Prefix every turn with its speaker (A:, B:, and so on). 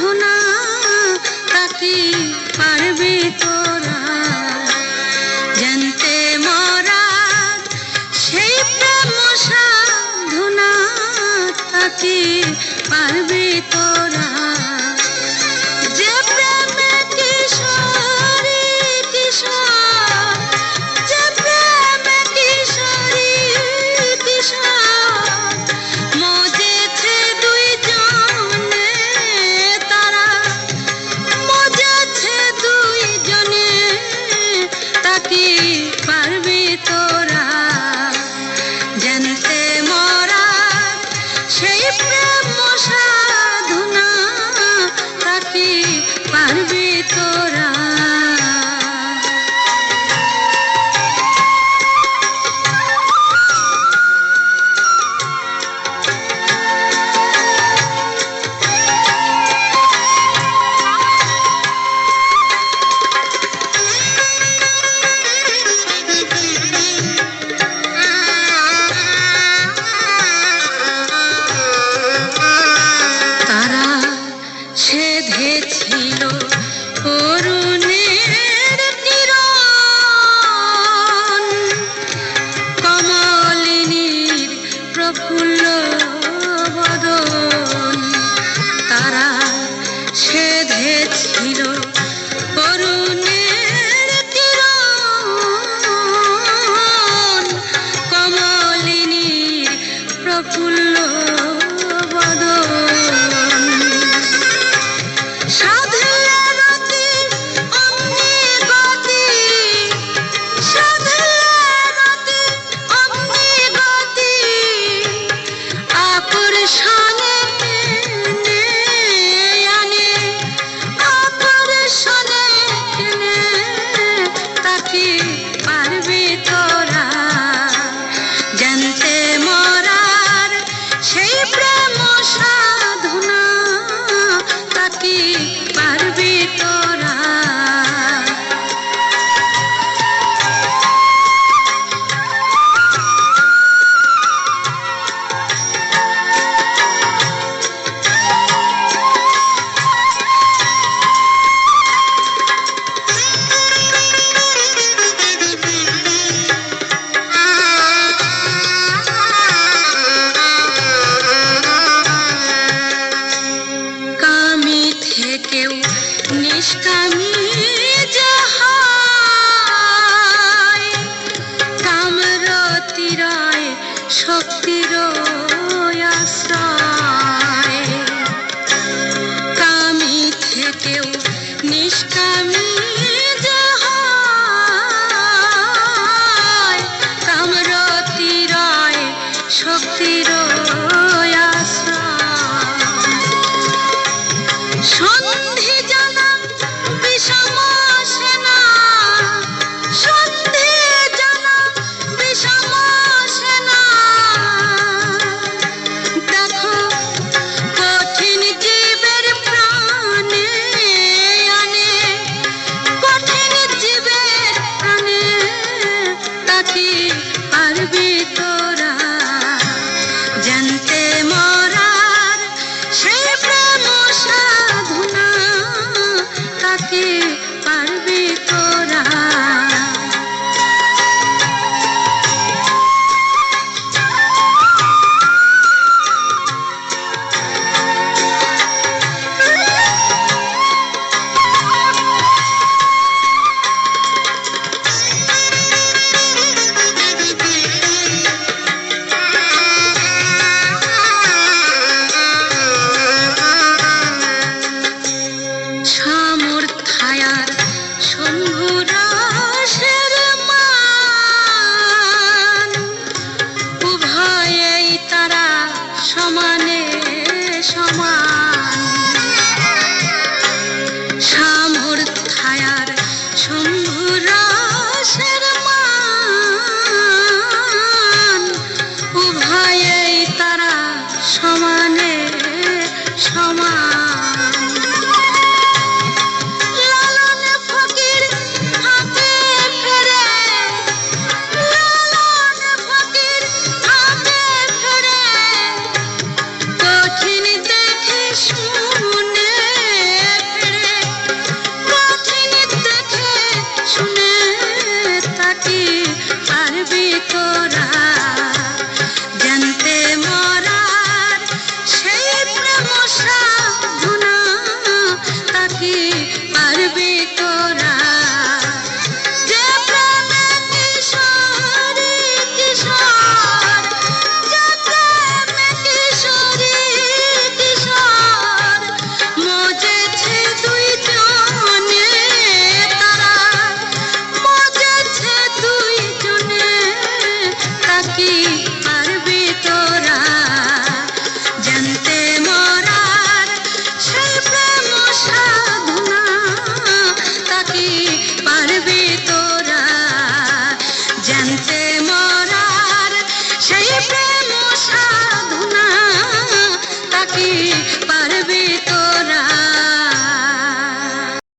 A: সাধনা তাকে পারবে তোরা জানতে মরা সেই প্রেম সাধনা তাকে পারবে তোরা যে প্রেমে কিশোরী কিশোর যে প্রেমে কিশোরী কিশোর মজেছে দুইজনে তারা মজেছে দুইজনে তাকে পারবে তোরা জানতে মরা সেই প্রেম সাধনা তাকে পারবে তোরা তারা সেধেছিল অরুণের কিরণ কমলিনীর প্রফুল্ল বদন তারা সেধেছিল অরুণের কিরণ কমলিনীর প্রফুল্ল বদন সাধুরতি অগ্নিগতি সাধুরতি অগ্নিগতি আকর্ষণে টেনে আনে আকর্ষণে টেনে তাকে পারবে তোরা জানতে মরার সেই প্রেম সাধনা তাকে পারবে তোরা কামি থেকেও নিষ্কামী যাহায় কামরতিরায় শক্তির আশ্রয় কামি থেকেও নিষ্কামী যাহায় কামরতিরায় শক্তির আশ্রয় সন্ধি জানা বিষম কি পারবি তোরা জানতে মরার সেই প্রেম সাধনা তা কি পারবি তোরা জানতে মরার সেই প্রেম সাধনা তা কি পারবি তোরা